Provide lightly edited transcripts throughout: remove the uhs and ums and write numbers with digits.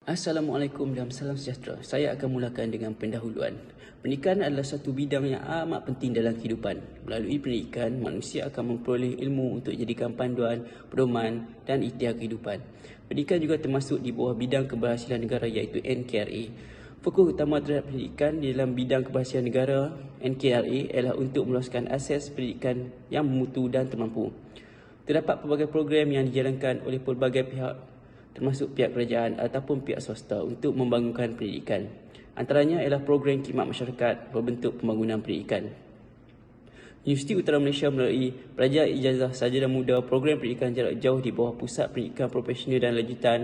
Assalamualaikum dan salam sejahtera. Saya akan mulakan dengan pendahuluan. Pendidikan adalah satu bidang yang amat penting dalam kehidupan. Melalui pendidikan, manusia akan memperoleh ilmu untuk jadikan panduan, pedoman dan ikhtiar kehidupan. Pendidikan juga termasuk di bawah bidang keberhasilan negara iaitu NKRA. Fokus utama terhadap pendidikan di dalam bidang keberhasilan negara NKRA ialah untuk meluaskan akses pendidikan yang bermutu dan termampu. Terdapat pelbagai program yang dijalankan oleh pelbagai pihak termasuk pihak kerajaan ataupun pihak swasta untuk membangunkan pendidikan. Antaranya ialah program khidmat masyarakat berbentuk pembangunan pendidikan. Universiti Utara Malaysia melalui Pelajar Ijazah Sarjana Muda Program Pendidikan Jarak Jauh di bawah Pusat Pendidikan Profesional dan Lanjutan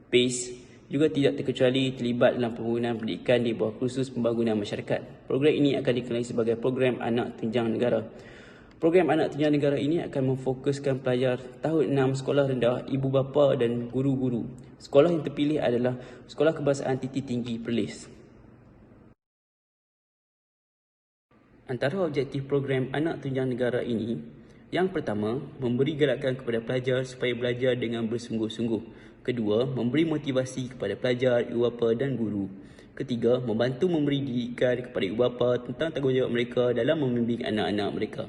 PACE juga tidak terkecuali terlibat dalam pembangunan pendidikan di bawah kursus pembangunan masyarakat. Program ini akan dikenali sebagai program anak tunjang negara. Program anak tunjang negara ini akan memfokuskan pelajar tahun 6 sekolah rendah, ibu bapa dan guru-guru. Sekolah yang terpilih adalah Sekolah Kebangsaan Titi Tinggi Perlis. Antara objektif program anak tunjang negara ini, yang pertama, memberi gerakan kepada pelajar supaya belajar dengan bersungguh-sungguh. Kedua, memberi motivasi kepada pelajar, ibu bapa dan guru. Ketiga, membantu memberi didikan kepada ibu bapa tentang tanggungjawab mereka dalam membimbing anak-anak mereka.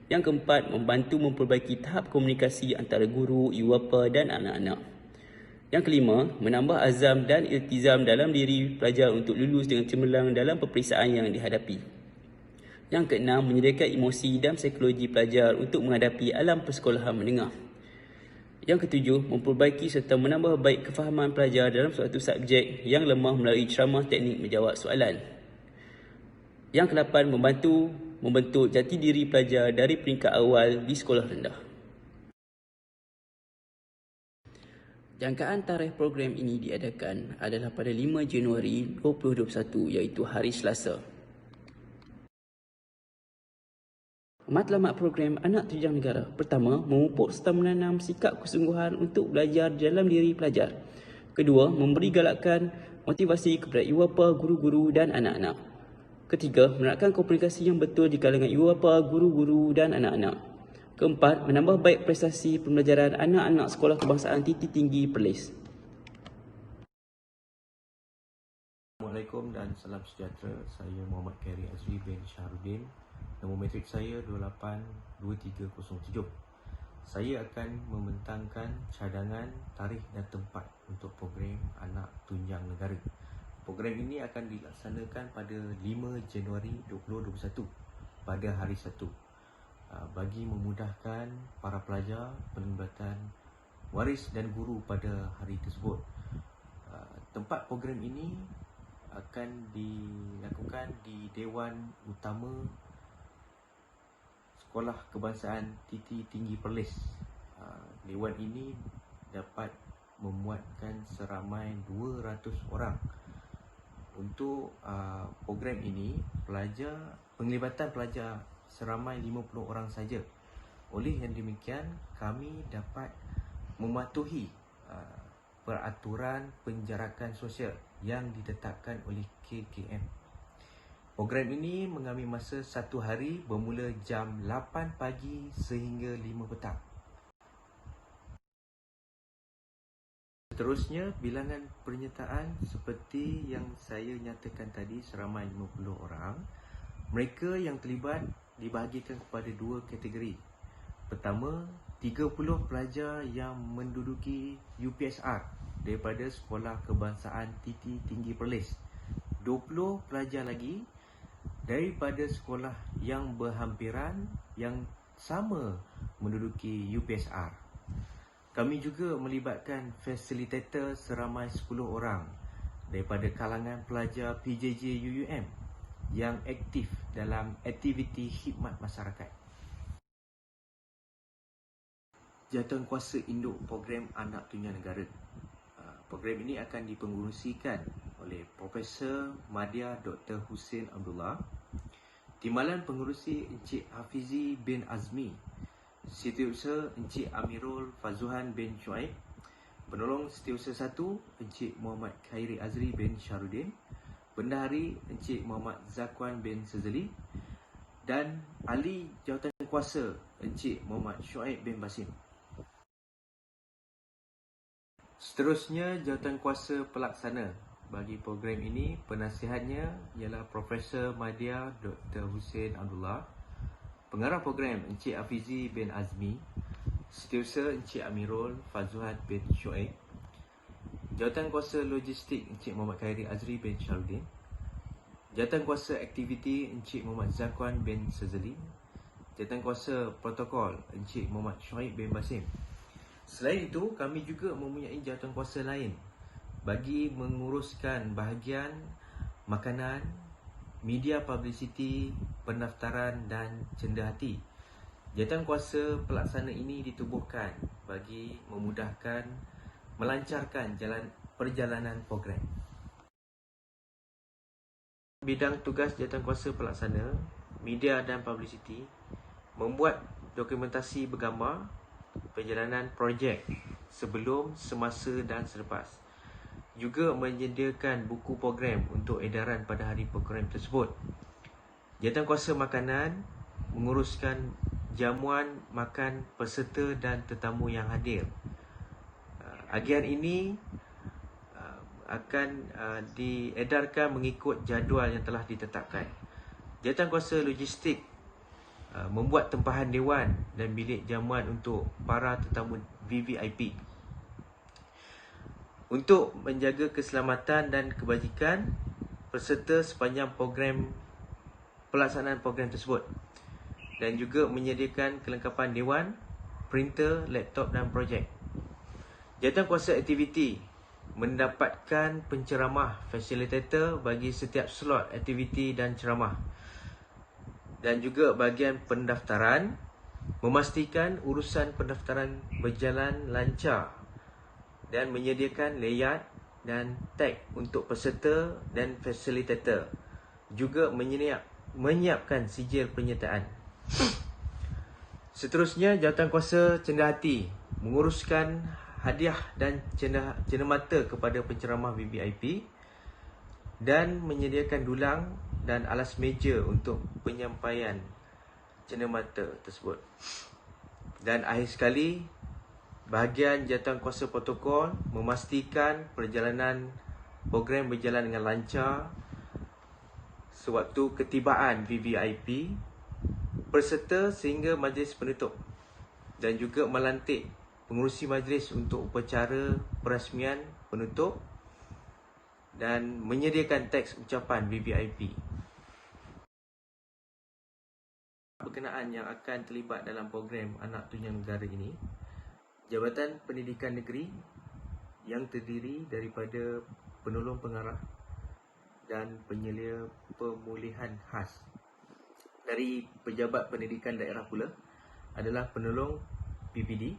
Yang keempat, membantu memperbaiki tahap komunikasi antara guru, ibu bapa dan anak-anak. Yang kelima, menambah azam dan iltizam dalam diri pelajar untuk lulus dengan cemerlang dalam peperiksaan yang dihadapi. Yang keenam, menyediakan emosi dan psikologi pelajar untuk menghadapi alam persekolahan menengah. Yang ketujuh, memperbaiki serta menambah baik kefahaman pelajar dalam suatu subjek yang lemah melalui ceramah teknik menjawab soalan. Yang ke-8, membantu membentuk jati diri pelajar dari peringkat awal di sekolah rendah. Jangkaan tarikh program ini diadakan adalah pada 5 Januari 2021 iaitu hari Selasa. Matlamat program anak tunjang negara. Pertama, memupuk serta menanam sikap kesungguhan untuk belajar dalam diri pelajar. Kedua, memberi galakan motivasi kepada ibu bapa, guru-guru dan anak-anak. Ketiga, menerapkan komunikasi yang betul di kalangan ibu bapa, guru-guru dan anak-anak. Keempat, menambah baik prestasi pembelajaran anak-anak Sekolah Kebangsaan Titi Tinggi Perlis. Assalamualaikum dan salam sejahtera. Saya Muhammad Khairi Azri bin Syahrudin. Nombor matrik saya 282307. Saya akan membentangkan cadangan tarikh dan tempat untuk program anak tunjang negara. Program ini akan dilaksanakan pada 5 Januari 2021 pada hari Sabtu bagi memudahkan para pelajar penglibatan waris dan guru pada hari tersebut. Tempat program ini akan dilakukan di Dewan Utama Sekolah Kebangsaan Titi Tinggi Perlis. Dewan ini dapat memuatkan seramai 200 orang. Untuk program ini, penglibatan pelajar seramai 50 orang saja. Oleh yang demikian, kami dapat mematuhi peraturan penjarakan sosial yang ditetapkan oleh KKM. Program ini mengambil masa 1 hari bermula jam 8 pagi sehingga 5 petang. Seterusnya, bilangan penyertaan seperti yang saya nyatakan tadi seramai 50 orang. Mereka yang terlibat dibahagikan kepada 2 kategori. Pertama, 30 pelajar yang menduduki UPSR daripada Sekolah Kebangsaan Titi Tinggi Perlis. 20 pelajar lagi daripada sekolah yang berhampiran yang sama menduduki UPSR. Kami juga melibatkan fasilitator seramai 10 orang daripada kalangan pelajar PJJ UUM yang aktif dalam aktiviti khidmat masyarakat. Jawatankuasa Induk Program Anak Tunjang Negara. Program ini akan dipengerusikan oleh Profesor Madya Dr. Hussein Abdullah, Timbalan Pengerusi Encik Hafizi bin Azmi, Setiausaha Encik Amirul Fazuhan bin Shuaib, Penolong Setiausaha 1 Encik Muhammad Khairi Azri bin Syahrudin, Bendahari Encik Muhammad Zakwan bin Sezeli dan Ahli Jawatankuasa Encik Muhammad Shuaib bin Basim. Seterusnya, jawatankuasa pelaksana bagi program ini, penasihatnya ialah Profesor Madya Dr. Hussein Abdullah, pengarah program Encik Afizi bin Azmi, Setiausaha Encik Amirul Fazuhat bin Shoaib, jawatankuasa logistik Encik Muhammad Khairi Azri bin Syarudin, jawatankuasa aktiviti Encik Muhammad Zakwan bin Sazali, jawatankuasa protokol Encik Muhammad Shoaib bin Basim. Selain itu, kami juga mempunyai jawatankuasa lain bagi menguruskan bahagian makanan, media publicity, pendaftaran dan cendeghati. Jawatankuasa pelaksana ini ditubuhkan bagi memudahkan, melancarkan perjalanan program. Bidang tugas jawatankuasa pelaksana, media dan publicity, membuat dokumentasi bergambar perjalanan projek sebelum, semasa dan selepas. Juga menyediakan buku program untuk edaran pada hari program tersebut. Jawatankuasa makanan menguruskan jamuan makan peserta dan tetamu yang hadir. Agian ini akan diedarkan mengikut jadual yang telah ditetapkan. Jawatankuasa logistik membuat tempahan dewan dan bilik jamuan untuk para tetamu VVIP. Untuk menjaga keselamatan dan kebajikan peserta sepanjang pelaksanaan program tersebut, dan juga menyediakan kelengkapan dewan, printer, laptop dan projek. Jawatankuasa aktiviti mendapatkan penceramah facilitator bagi setiap slot aktiviti dan ceramah, dan juga bahagian pendaftaran, memastikan urusan pendaftaran berjalan lancar dan menyediakan layout dan tag untuk peserta dan facilitator, juga menyiapkan sijil penyertaan. Seterusnya, jawatankuasa cendeghati menguruskan hadiah dan cenderamata kepada penceramah VVIP dan menyediakan dulang dan alas meja untuk penyampaian cenderamata tersebut. Dan akhir sekali, bahagian jawatankuasa protokol memastikan perjalanan program berjalan dengan lancar sewaktu ketibaan VVIP, peserta sehingga majlis penutup, dan juga melantik pengurusi majlis untuk upacara perasmian penutup dan menyediakan teks ucapan VVIP. Berkenaan yang akan terlibat dalam program Anak Tunjang Negara ini, Jabatan Pendidikan Negeri yang terdiri daripada penolong pengarah dan penyelia pemulihan khas. Dari Pejabat Pendidikan Daerah pula adalah penolong PPD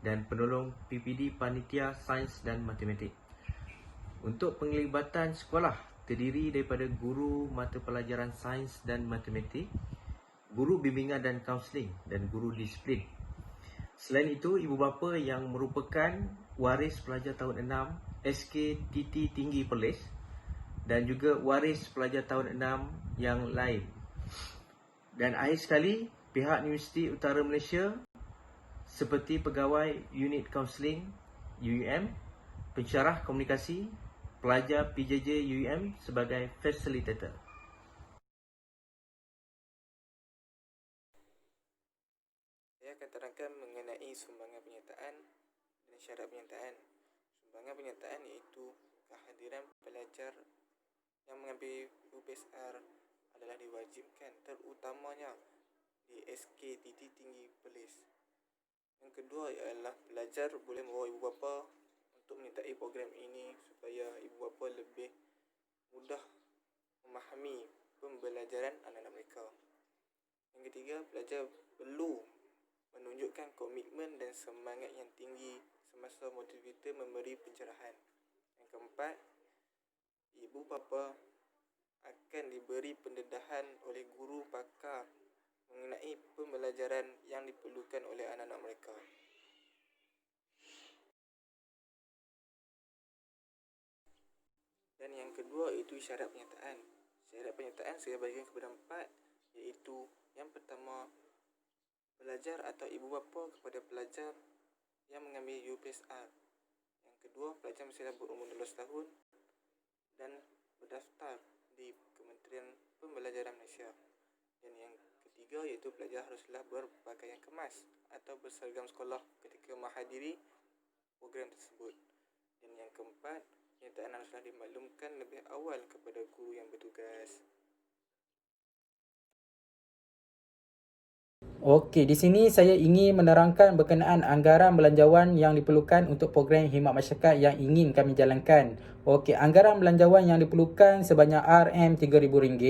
dan penolong PPD Panitia Sains dan Matematik. Untuk penglibatan sekolah terdiri daripada guru mata pelajaran sains dan matematik, guru bimbingan dan kaunseling dan guru disiplin. Selain itu, ibu bapa yang merupakan waris pelajar tahun 6 SKTT Tinggi Perlis dan juga waris pelajar tahun 6 yang lain. Dan akhir sekali, pihak Universiti Utara Malaysia seperti pegawai unit kaunseling UUM, pensyarah komunikasi, pelajar PJJ UUM sebagai facilitator. Saya akan terangkan mengenai sumbangan penyertaan dan syarat penyertaan. Sumbangan penyertaan iaitu kehadiran pelajar yang mengambil UPSR adalah diwajibkan, terutamanya di SKTT Tinggi Perlis. Yang kedua ialah pelajar boleh membawa ibu bapa untuk menyertai program ini supaya ibu bapa lebih mudah memahami pembelajaran anak-anak mereka. Yang ketiga, pelajar perlu menunjukkan komitmen dan semangat yang tinggi semasa motivator memberi pencerahan. Yang keempat, ibu bapa akan diberi pendedahan oleh guru pakar mengenai pembelajaran yang diperlukan oleh anak-anak mereka. Dan yang kedua itu syarat penyertaan. Syarat penyertaan saya bagikan kepada 4, iaitu yang pertama, pelajar atau ibu bapa kepada pelajar yang mengambil UPSR. Yang kedua, pelajar mestilah berumur 12 tahun dan berdaftar di Kementerian Pembelajaran Malaysia. Dan yang ketiga iaitu pelajar haruslah berpakaian kemas atau berseragam sekolah ketika menghadiri program tersebut. Dan yang keempat, kenyataan haruslah dimaklumkan lebih awal kepada guru yang bertugas. Okey, di sini saya ingin menerangkan berkenaan anggaran belanjawan yang diperlukan untuk program khidmat masyarakat yang ingin kami jalankan. Okey, anggaran belanjawan yang diperlukan sebanyak RM3,000.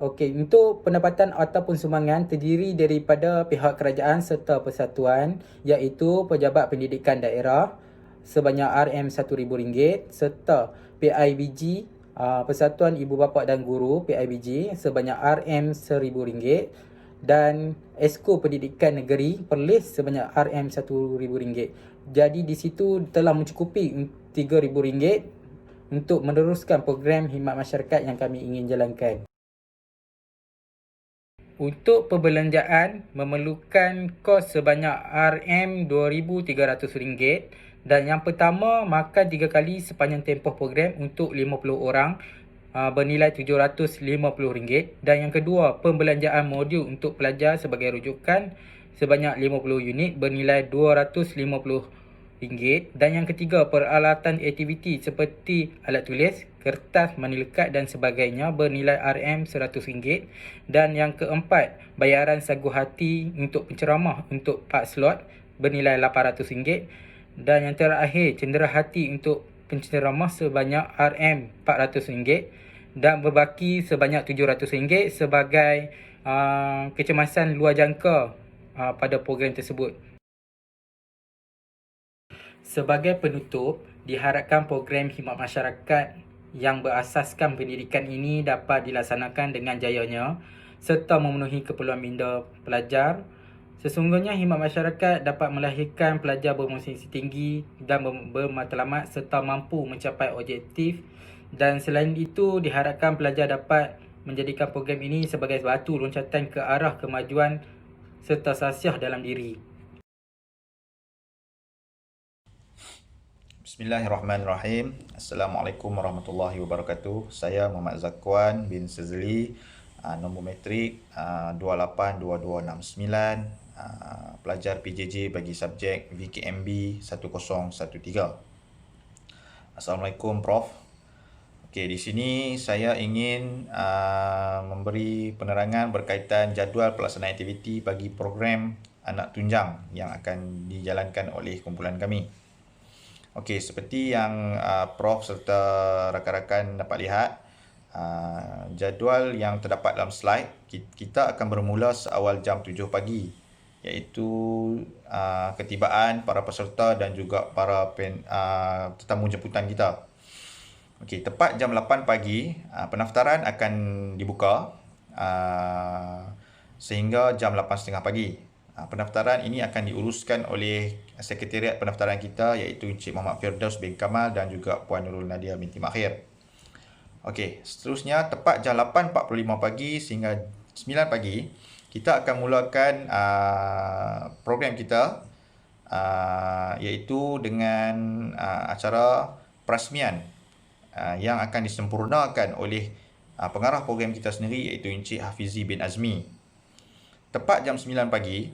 Okey, untuk pendapatan ataupun sumbangan terdiri daripada pihak kerajaan serta persatuan iaitu Pejabat Pendidikan Daerah sebanyak RM1,000 serta PIBG, Persatuan Ibu Bapa dan Guru PIBG sebanyak RM1,000 dan Esko Pendidikan Negeri Perlis sebanyak RM1,000. Jadi di situ telah mencukupi RM3,000 untuk meneruskan program khidmat masyarakat yang kami ingin jalankan. Untuk perbelanjaan memerlukan kos sebanyak RM2,300 dan yang pertama makan 3 kali sepanjang tempoh program untuk 50 orang bernilai RM750 dan yang kedua pembelanjaan modul untuk pelajar sebagai rujukan sebanyak 50 unit bernilai RM250 dan yang ketiga peralatan aktiviti seperti alat tulis, kertas, manila kad dan sebagainya bernilai RM100 dan yang keempat bayaran sagu hati untuk penceramah untuk 4 slot bernilai RM800 dan yang terakhir cenderahati untuk penceramah sebanyak RM400 dan berbaki sebanyak RM700 sebagai kecemasan luar jangka pada program tersebut. Sebagai penutup, diharapkan program khidmat masyarakat yang berasaskan pendidikan ini dapat dilaksanakan dengan jayanya serta memenuhi keperluan minda pelajar. Sesungguhnya khidmat masyarakat dapat melahirkan pelajar bermotivasi tinggi dan bermatlamat serta mampu mencapai objektif. Dan selain itu, diharapkan pelajar dapat menjadikan program ini sebagai batu loncatan ke arah kemajuan serta sahsiah dalam diri. Bismillahirrahmanirrahim. Assalamualaikum warahmatullahi wabarakatuh. Saya Muhammad Zakwan bin Sezli, nombor matrik 282269, pelajar PJJ bagi subjek VKMB 1013. Assalamualaikum Prof. Okey, di sini saya ingin memberi penerangan berkaitan jadual pelaksanaan aktiviti bagi program anak tunjang yang akan dijalankan oleh kumpulan kami. Okey, seperti yang Prof serta rakan-rakan dapat lihat, jadual yang terdapat dalam slide, kita akan bermula seawal jam 7 pagi, iaitu ketibaan para peserta dan juga para tetamu jemputan kita. Okey, tepat jam 8 pagi, pendaftaran akan dibuka sehingga jam 8.30 pagi. Pendaftaran ini akan diuruskan oleh Sekretariat Pendaftaran kita iaitu Encik Muhammad Firdaus bin Kamal dan juga Puan Nurul Nadia binti Makhir. Okey, seterusnya tepat jam 8.45 pagi sehingga 9 pagi, kita akan mulakan program kita iaitu dengan acara perasmian yang akan disempurnakan oleh pengarah program kita sendiri iaitu Encik Hafizi bin Azmi. Tepat jam 9 pagi,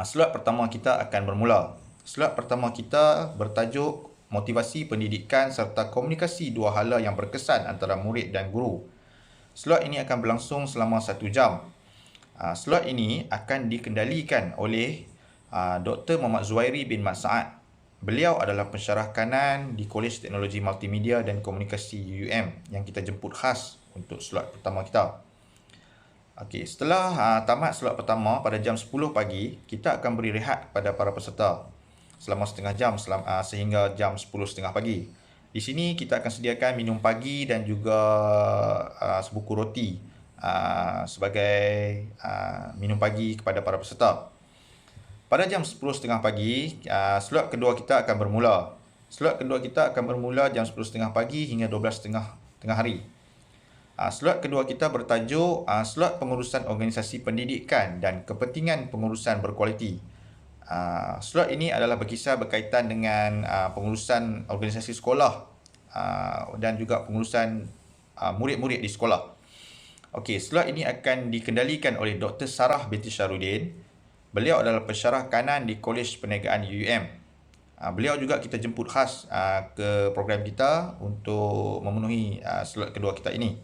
slot pertama kita akan bermula. Slot pertama kita bertajuk motivasi pendidikan serta komunikasi dua hala yang berkesan antara murid dan guru. Slot ini akan berlangsung selama 1 jam. Slot ini akan dikendalikan oleh Dr. Muhammad Zuhairi bin Mat Saad. Beliau adalah pensyarah kanan di Kolej Teknologi Multimedia dan Komunikasi UUM yang kita jemput khas untuk slot pertama kita. Okey, setelah tamat slot pertama pada jam 10 pagi, kita akan beri rehat kepada para peserta selama setengah jam sehingga jam 10.30 pagi. Di sini kita akan sediakan minum pagi dan juga sebuku roti sebagai minum pagi kepada para peserta. Pada jam 10.30 pagi, slot kedua kita akan bermula. Slot kedua kita akan bermula jam 10.30 pagi hingga 12.30 tengah hari. Slot kedua kita bertajuk slot pengurusan organisasi pendidikan dan kepentingan pengurusan berkualiti. Slot ini adalah berkaitan dengan pengurusan organisasi sekolah dan juga pengurusan murid-murid di sekolah. Okey, slot ini akan dikendalikan oleh Dr. Sarah binti Syarudin. Beliau adalah pensyarah kanan di Kolej Perniagaan UUM. Beliau juga kita jemput khas ke program kita untuk memenuhi slot kedua kita ini.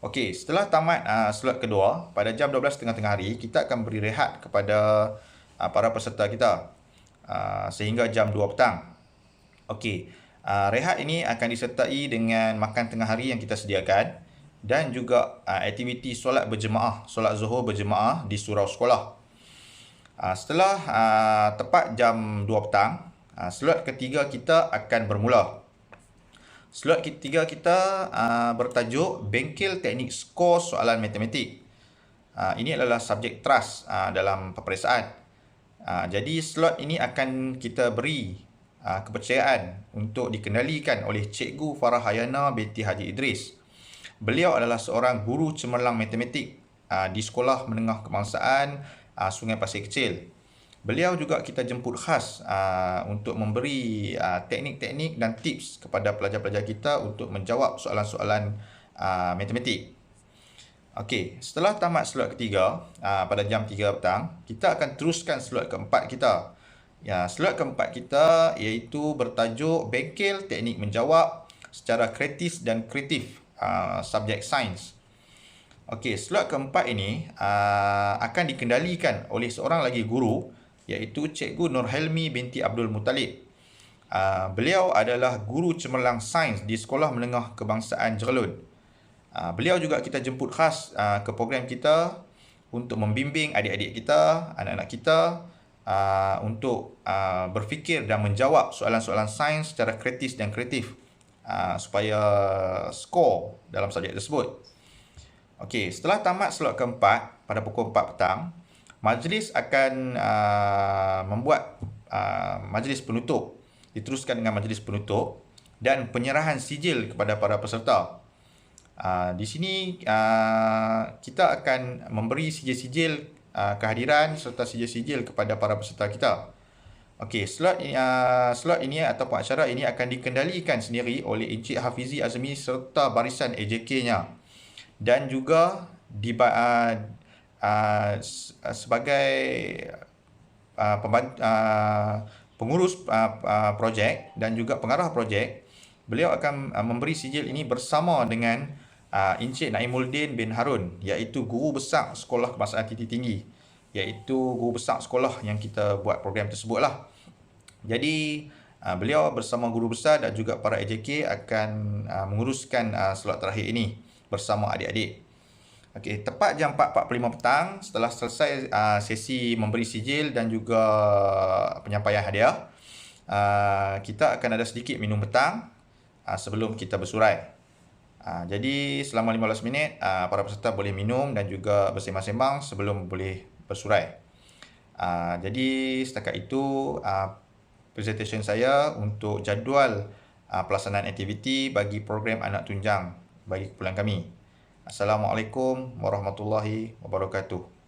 Okey, setelah tamat slot kedua, pada jam 12.30 hari, kita akan beri rehat kepada para peserta kita sehingga jam 2 petang. Okey, rehat ini akan disertai dengan makan tengah hari yang kita sediakan dan juga aktiviti solat berjemaah, solat Zuhur berjemaah di surau sekolah. Setelah tepat jam 2 petang, slot ketiga kita akan bermula. Slot ketiga kita bertajuk Bengkel Teknik Skor Soalan Matematik. Ini adalah subjek trust dalam peperiksaan. Jadi slot ini akan kita beri kepercayaan untuk dikendalikan oleh Cikgu Farah Hayana binti Haji Idris. Beliau adalah seorang guru cemerlang matematik di Sekolah Menengah Kebangsaan Sungai Pasir Kecil. Beliau juga kita jemput khas untuk memberi teknik-teknik dan tips kepada pelajar-pelajar kita untuk menjawab soalan-soalan matematik. Okey, setelah tamat slot ketiga pada jam 3 petang, kita akan teruskan slot keempat kita. Slot keempat kita iaitu bertajuk Bengkel Teknik Menjawab secara kritis dan kreatif, subjek sains. Okey, slot keempat ini akan dikendalikan oleh seorang lagi guru iaitu Cikgu Nurhelmi binti Abdul Muttalib. Beliau adalah guru cemerlang sains di Sekolah Menengah Kebangsaan Jerlun. Beliau juga kita jemput khas ke program kita untuk membimbing adik-adik kita, anak-anak kita untuk berfikir dan menjawab soalan-soalan sains secara kritis dan kreatif supaya skor dalam subjek tersebut. Okey, setelah tamat slot keempat pada pukul 4 petang, majlis akan membuat majlis penutup. Diteruskan dengan majlis penutup dan penyerahan sijil kepada para peserta. Di sini kita akan memberi sijil-sijil kehadiran serta sijil-sijil kepada para peserta kita. Okey, slot ini ataupun acara ini akan dikendalikan sendiri oleh Encik Hafizi Azmi serta barisan AJK-nya dan juga sebagai pengurus projek dan juga pengarah projek. Beliau akan memberi sijil ini bersama dengan Encik Naimuddin bin Harun, iaitu guru besar Sekolah Kebangsaan Tinggi Tinggi, iaitu guru besar sekolah yang kita buat program tersebut lah. Jadi beliau bersama guru besar dan juga para AJK akan menguruskan slot terakhir ini bersama adik-adik. Okey, tepat jam 4.45 petang setelah selesai sesi memberi sijil dan juga penyampaian hadiah, kita akan ada sedikit minum petang sebelum kita bersurai. Jadi selama 15 minit para peserta boleh minum dan juga bersembang-sembang sebelum boleh bersurai. Jadi setakat itu presentation saya untuk jadual pelaksanaan aktiviti bagi program anak tunjang bagi kumpulan kami. Assalamualaikum warahmatullahi wabarakatuh.